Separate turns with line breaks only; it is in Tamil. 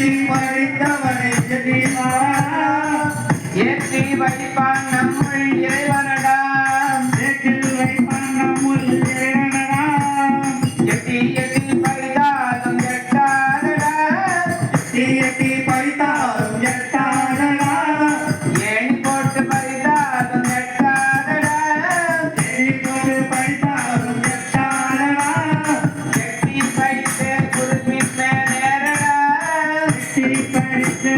படைத்தவனை தெரியுமா?
ஏற்றி வைப்பான் நம்முள் இறைவனடா.
ஏற்றில் வைப்பான் நம்முள் இறைவனடா.
எட்டி எட்டி பைதாலும் எட்டாதடா.
எட்டி பைத்தாலும் எட்டாதடா.
ஏணி போட்டு பைதாலும் எட்டாதடா.
ஏணி போட்டு பைத்தாலும் எட்டாதடா.
எட்டி பைத்து குருவி மேலேறடா.
எட்டி பைத்து